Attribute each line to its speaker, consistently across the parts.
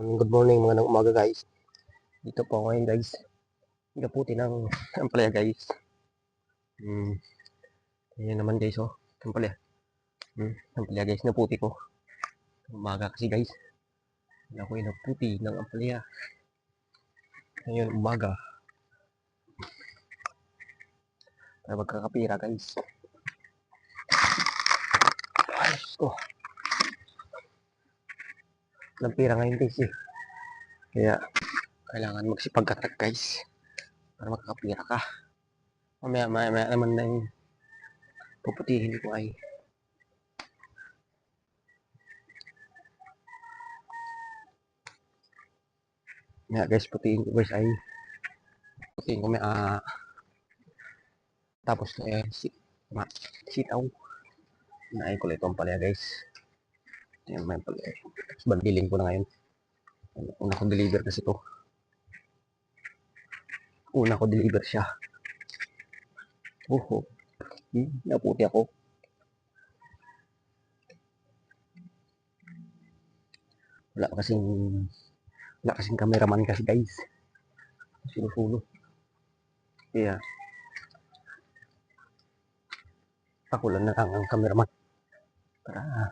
Speaker 1: Good morning mga umaga guys. Dito po ngayon guys. Gaputi ng ampalaya guys. Ayan naman guys oh. Ampalaya. Ampalaya guys. Naputi ko. Umaga kasi guys. Ako ay naputi ng ampalaya. Ngayon umaga. Para magkakapira guys. Ayos ko. Nampira ngayon guys eh. Kaya kailangan magsipag-attack guys. Para makakapira ka. Mamaya naman na yung puputihin ko ay guys, putiin ko guys ay putiin ko may tapos sitaw naay ko itong palaya guys. Yan may palaya. Tapos bandilin ko na ngayon. Una ko deliver kasi to. Una ko deliver siya. Naputi ako. Wala kasing cameraman kasi guys. Sinusulo. Kaya ako lang na ang cameraman. Para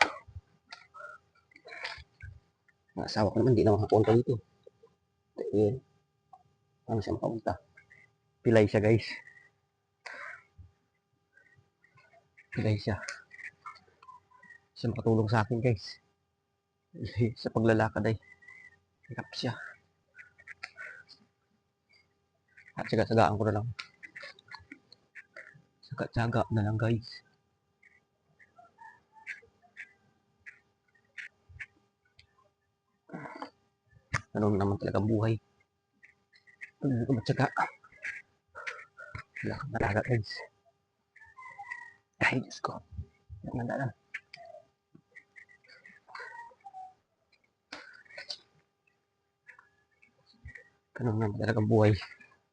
Speaker 1: ang asawa ko naman hindi na makapunta dito. Dahil ano siya makapunta. Pilay siya guys. Pilay siya. Siya makatulong sa akin guys. Sa paglalakad ay hirap siya. At saga-sagaan ko na lang. Saga-saga na lang guys. Ano naman talaga buhay. Hindi ko matyaga. Wala kang malaga guys. Ay Diyos ko. Nagmandalan. Ganun naman talaga buhay.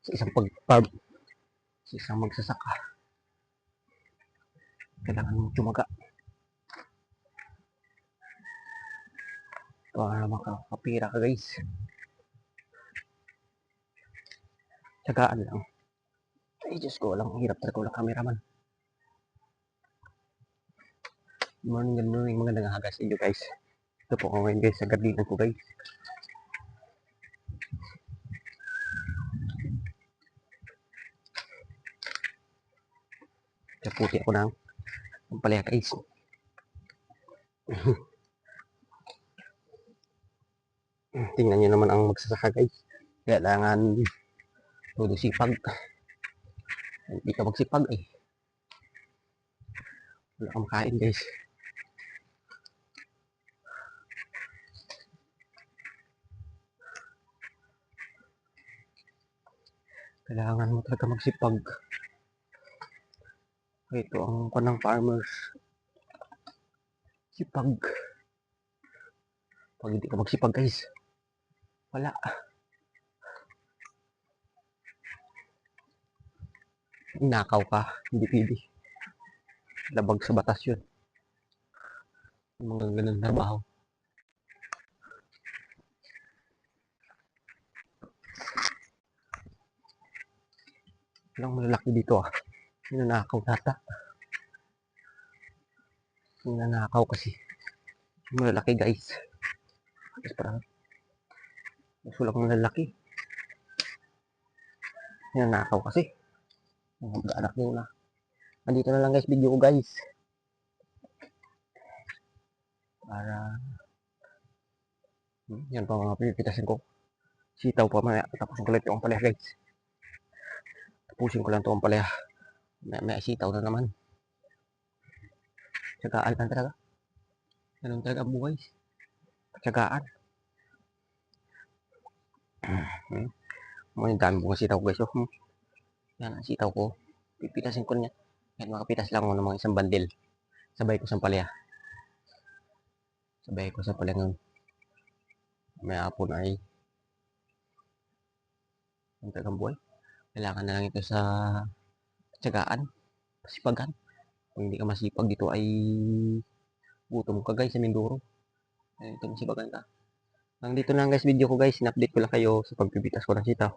Speaker 1: Sa isang sa isang magsasaka. Kailangan mong tumaga. Para makakapira ka guys. Tsagaan lang. Ay Diyos ko, walang hirap talaga walang cameraman. Good morning, magandang hagas sa inyo guys. Ito po ako ngayon guys sa gardinan ko guys. Kaputi ako ng palaya guys. Tingnan nyo naman ang magsasaka guys. Kailangan todo sipag. Hindi ka magsipag eh. Wala kang makain guys. Kailangan mo talaga magsipag. Ito ang panang farmers. Sipag. Pag hindi ka magsipag guys, wala. Nakaw ka, hindi pwede. Labag sa batas yun. Yung mga ganun trabaho. Walang malalaki dito ah. Nanakaw nata. Nanakaw kasi. Malalaki guys. Tapos parang mas walang malalaki. Nanakaw kasi. Mag-anak nyo na. Andito na lang guys video ko guys. Para yan pa mga pipitasin ko. Sitaw pa maya. Tapusin ko lang ito ang palaya guys. Tapusin ko lang ito ang palaya. May sitaw na naman. Tsagaan lang talaga. Ganun talaga ang buhay. Tsagaan. Yung dami bunga sitaw guys. Yan ang sitaw ko. Pipitasin ko niya. Yan makapitas lang ako ng mga isang bandil. Sabay ko sa palaya. Sabay ko sa palaya ngayon. May hapon ay ang talagang buhay. Kailangan na lang ito sa tsagaan. Pasipagan. Kung hindi ka masipag dito ay gutom ka guys sa Mindoro. Ito masipagan ka. Hanggang dito na lang guys video ko guys. In-update ko lang kayo sa pagpipitas ko ng sitaw.